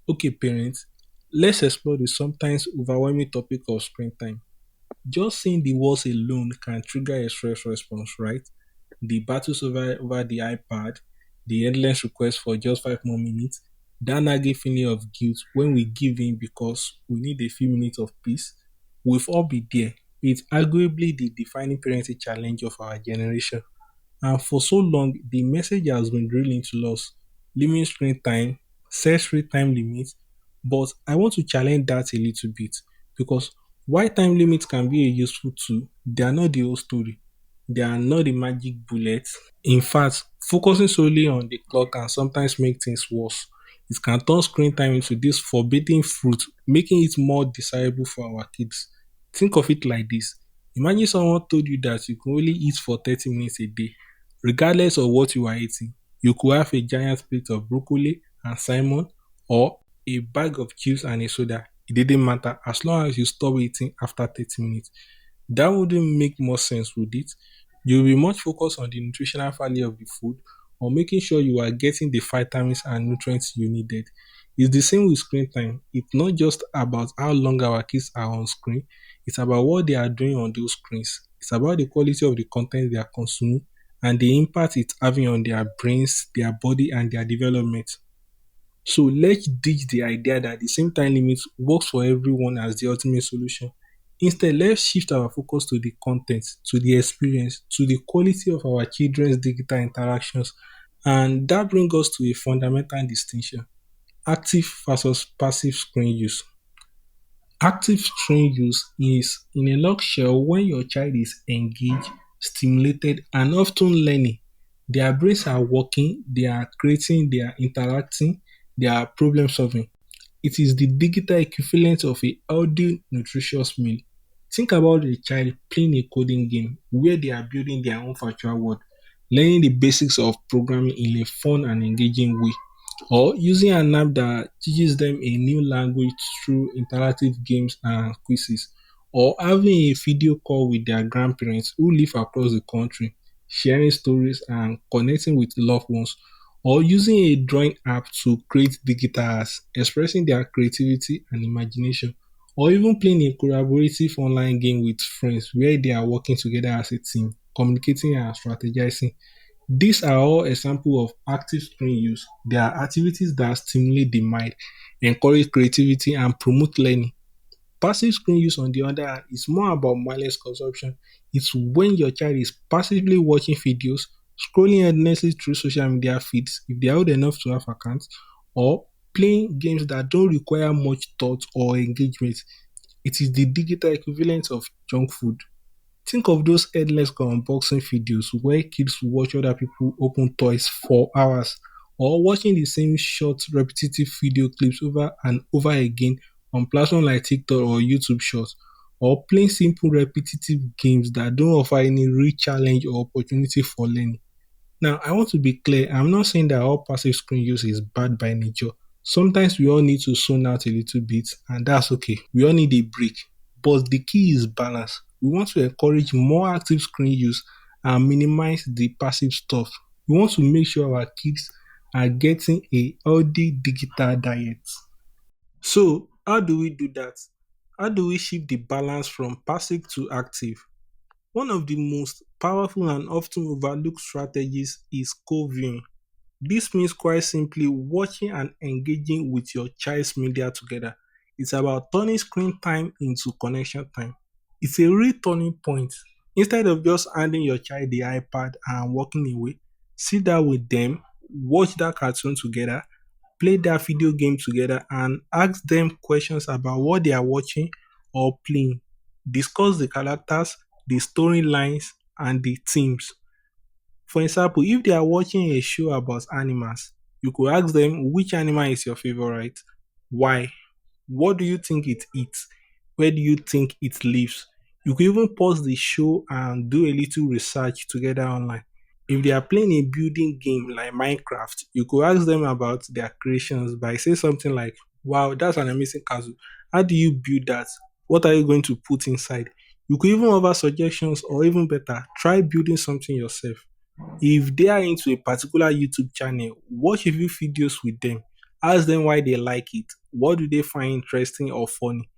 Okay, parents, let's explore the sometimes overwhelming topic of screen time. Just seeing the walls alone can trigger a stress response, right? The battles over the iPad, the endless request for just 5 more minutes, that nagging feeling of guilt when we give in because we need a few minutes of peace. We've all been there. It's arguably the defining parenting challenge of our generation. And for so long, the message has been drilled into us limit screen time, set screen time limits. But I want to challenge that a little bit because while time limits can be a useful tool, they are not the whole story. They are not the magic bullet. In fact, focusing solely on the clock can sometimes make things worse. It can turn screen time into this forbidden fruit, making it more desirable for our kids. Think of it like this. Imagine someone told you that you can only eat for 30 minutes a day. Regardless of what you are eating, you could have a giant plate of broccoli and salmon or a bag of chips and a soda. It didn't matter as long as you stop eating after 30 minutes. That wouldn't make more sense, would it? You'll be much focused on the nutritional value of the food or making sure you are getting the vitamins and nutrients you needed. It's the same with screen time. It's not just about how long our kids are on screen, it's about what they are doing on those screens. It's about the quality of the content they are consuming and the impact it's having on their brains, their body, and their development. So let's ditch the idea that the same time limit works for everyone as the ultimate solution. Instead, let's shift our focus to the content, to the experience, to the quality of our children's digital interactions. And that brings us to a fundamental distinction active versus passive screen use. Active screen use is, in a nutshell, when your child is engaged, stimulated, and often learning. Their brains are working, they are creating, they are interacting, they are problem solving. It is the digital equivalent of a healthy, nutritious meal. Think about a child playing a coding game where they are building their own virtual world, learning the basics of programming in a fun and engaging way, or using an app that teaches them a new language through interactive games and quizzes, or having a video call with their grandparents who live across the country, sharing stories and connecting with loved ones, or using a drawing app to create digital arts, expressing their creativity and imagination, or even playing a collaborative online game with friends where they are working together as a team, communicating and strategizing. These are all examples of active screen use. They are activities that stimulate the mind, encourage creativity, and promote learning. Passive screen use, on the other hand, is more about mindless consumption. It's when your child is passively watching videos, scrolling endlessly through social media feeds, if they are old enough to have accounts, or playing games that don't require much thought or engagement. It is the digital equivalent of junk food. Think of those endless unboxing videos where kids watch other people open toys for hours, or watching the same short, repetitive video clips over and over again on platforms like TikTok or YouTube Shorts, or playing simple, repetitive games that don't offer any real challenge or opportunity for learning. Now, I want to be clear, I'm not saying that all passive screen use is bad by nature. Sometimes we all need to zone out a little bit, and that's okay. We all need a break. But the key is balance. We want to encourage more active screen use and minimize the passive stuff. We want to make sure our kids are getting a healthy digital diet. So, how do we do that? How do we shift the balance from passive to active? One of the most powerful and often overlooked strategies is co-viewing. This means quite simply watching and engaging with your child's media together. It's about turning screen time into connection time. It's a real turning point. Instead of just handing your child the iPad and walking away, sit down with them, watch that cartoon together, play that video game together, and ask them questions about what they are watching or playing. Discuss the characters, the storylines, and the themes. For example, if they are watching a show about animals, you could ask them which animal is your favorite, why, what do you think it eats, where do you think it lives. You could even pause the show and do a little research together online. If they are playing a building game like Minecraft, you could ask them about their creations by saying something like, wow, that's an amazing castle. How do you build that? What are you going to put inside? You could even offer suggestions, or even better, try building something yourself. If they are into a particular YouTube channel, watch a few videos with them. Ask them why they like it. What do they find interesting or funny?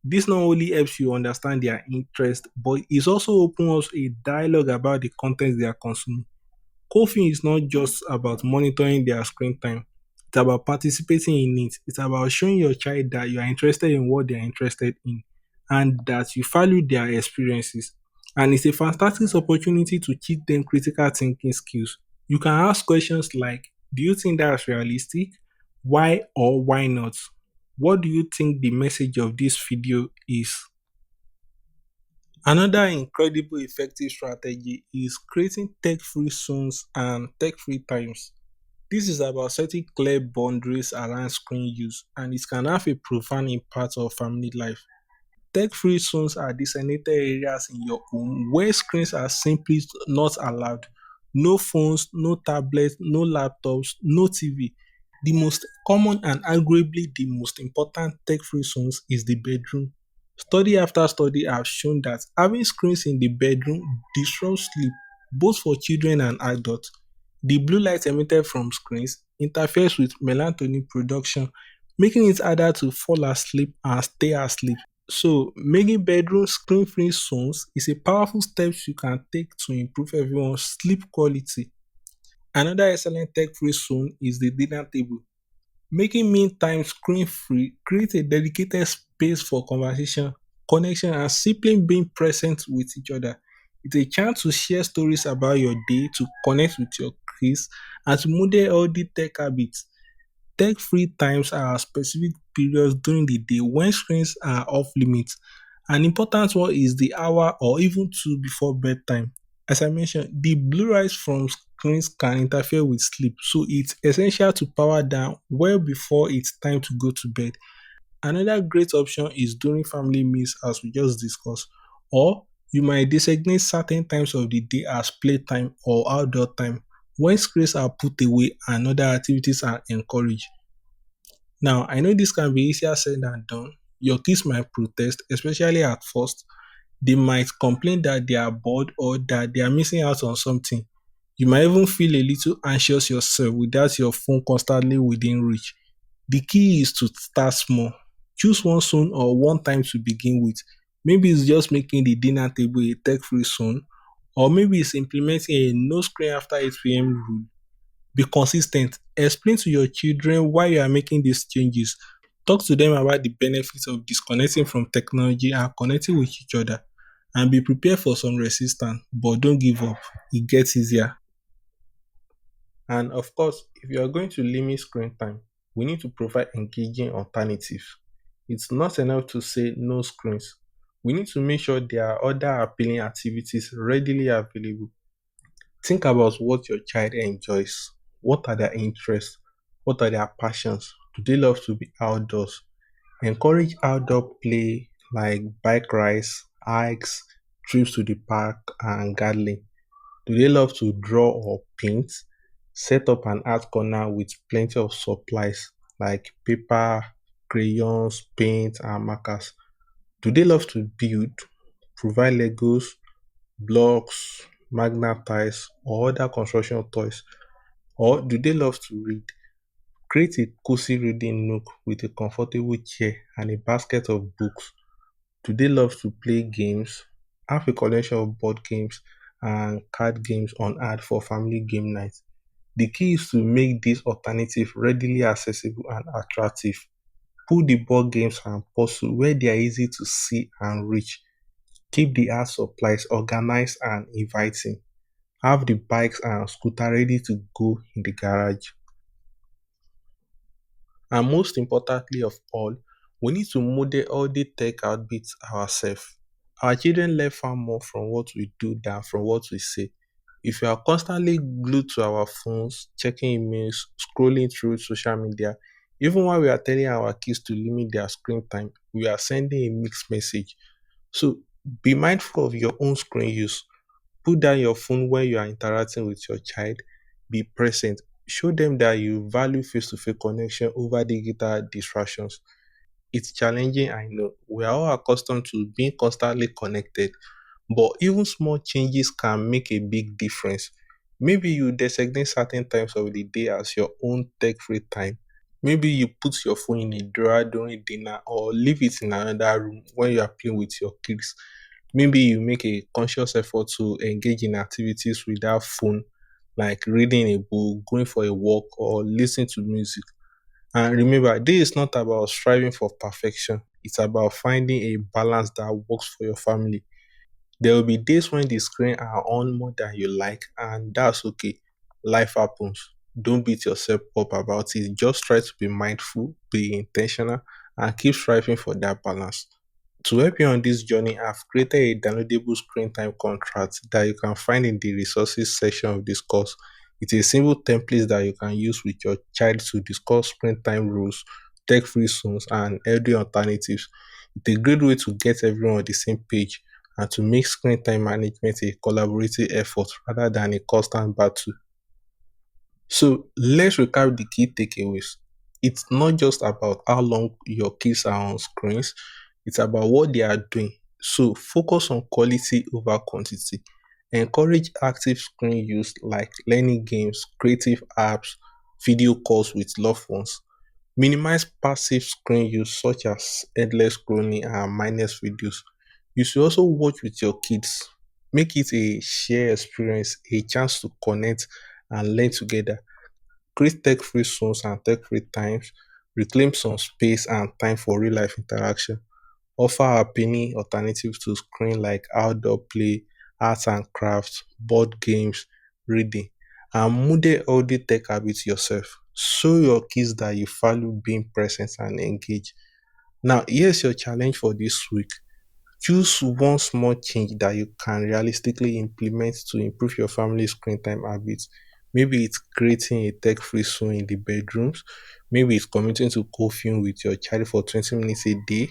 This not only helps you understand their interest, but it also opens us a dialogue about the content they are consuming. Coaching is not just about monitoring their screen time. It's about participating in it. It's about showing your child that you are interested in what they are interested in and that you value their experiences. And it's a fantastic opportunity to teach them critical thinking skills. You can ask questions like, do you think that's realistic? Why or why not? What do you think the message of this video is? Another incredible effective strategy is creating tech-free zones and tech-free times. This is about setting clear boundaries around screen use, and it can have a profound impact on family life. Tech-free zones are designated areas in your home where screens are simply not allowed. No phones, no tablets, no laptops, no TV. The most common and arguably the most important tech-free zones is the bedroom. Study after study have shown that having screens in the bedroom disrupts sleep both for children and adults. The blue light emitted from screens interferes with melatonin production, making it harder to fall asleep and stay asleep. So, making bedroom screen free zones is a powerful step you can take to improve everyone's sleep quality. Another excellent tech free zone is the dinner table. Making mean time screen free creates a dedicated space for conversation, connection, and simply being present with each other. It's a chance to share stories about your day, to connect with your kids, and to model healthy tech habits. Tech free times are specific periods during the day when screens are off limits. An important one is the hour or even two before bedtime. As I mentioned, the blue light from screens can interfere with sleep, so it's essential to power down well before it's time to go to bed. Another great option is during family meals, as we just discussed, or you might designate certain times of the day as playtime or outdoor time when screens are put away and other activities are encouraged. Now, I know this can be easier said than done. Your kids might protest, especially at first. They might complain that they are bored or that they are missing out on something. You might even feel a little anxious yourself without your phone constantly within reach. The key is to start small. Choose one zone or one time to begin with. Maybe it's just making the dinner table a tech free zone, or maybe it's implementing a no screen after 8 p.m. rule. Be consistent. Explain to your children why you are making these changes. Talk to them about the benefits of disconnecting from technology and connecting with each other. And be prepared for some resistance, but don't give up. It gets easier. And of course, if you are going to limit screen time, we need to provide engaging alternatives. It's not enough to say no screens. We need to make sure there are other appealing activities readily available. Think about what your child enjoys. What are their interests? What are their passions? Do they love to be outdoors? Encourage outdoor play like bike rides, hikes, trips to the park, and gardening. Do they love to draw or paint? Set up an art corner with plenty of supplies like paper, crayons, paint, and markers. Do they love to build? Provide Legos, blocks, magnet ties, or other construction toys? Or do they love to read? Create a cozy reading nook with a comfortable chair and a basket of books. Do they love to play games? Have a collection of board games and card games on hand for family game nights. The key is to make this alternative readily accessible and attractive. Put the board games and puzzle where they are easy to see and reach. Keep the art supplies organized and inviting. Have the bikes and scooter ready to go in the garage. And most importantly of all, we need to model all the tech habits ourselves. Our children learn far more from what we do than from what we say. If we are constantly glued to our phones, checking emails, scrolling through social media, even while we are telling our kids to limit their screen time, we are sending a mixed message. So be mindful of your own screen use. Put down your phone when you are interacting with your child. Be present. Show them that you value face to face connection over digital distractions. It's challenging, I know. We are all accustomed to being constantly connected, but even small changes can make a big difference. Maybe you designate certain times of the day as your own tech free time. Maybe you put your phone in a drawer during dinner or leave it in another room when you are playing with your kids. Maybe you make a conscious effort to engage in activities without phone, like reading a book, going for a walk, or listening to music. And remember, this is not about striving for perfection. It's about finding a balance that works for your family. There will be days when the screen are on more than you like, and that's okay. Life happens. Don't beat yourself up about it. Just try to be mindful, be intentional, and keep striving for that balance. To help you on this journey, I've created a downloadable screen time contract that you can find in the resources section of this course. It's a simple template that you can use with your child to discuss screen time rules, tech-free zones, and healthy alternatives. It's a great way to get everyone on the same page and to make screen time management a collaborative effort rather than a constant battle. So let's recap the key takeaways. It's not just about how long your kids are on screens, it's about what they are doing. So focus on quality over quantity. Encourage active screen use like learning games, creative apps, video calls with loved ones. Minimize passive screen use such as endless scrolling and mindless videos. You should also watch with your kids. Make it a shared experience, a chance to connect and learn together. Create tech-free zones and tech-free times. Reclaim some space and time for real-life interaction. Offer appealing alternatives to screen like outdoor play, arts and crafts, board games, reading. And model healthy tech habits yourself. Show your kids that you value being present and engaged. Now, here's your challenge for this week. Choose one small change that you can realistically implement to improve your family's screen time habits. Maybe it's creating a tech free zone in the bedrooms. Maybe it's committing to co-film with your child for 20 minutes a day.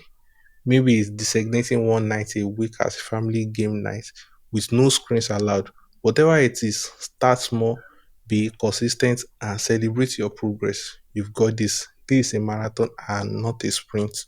Maybe it's designating one night a week as family game night with no screens allowed. Whatever it is, start small, be consistent, and celebrate your progress. You've got this. This is a marathon and not a sprint.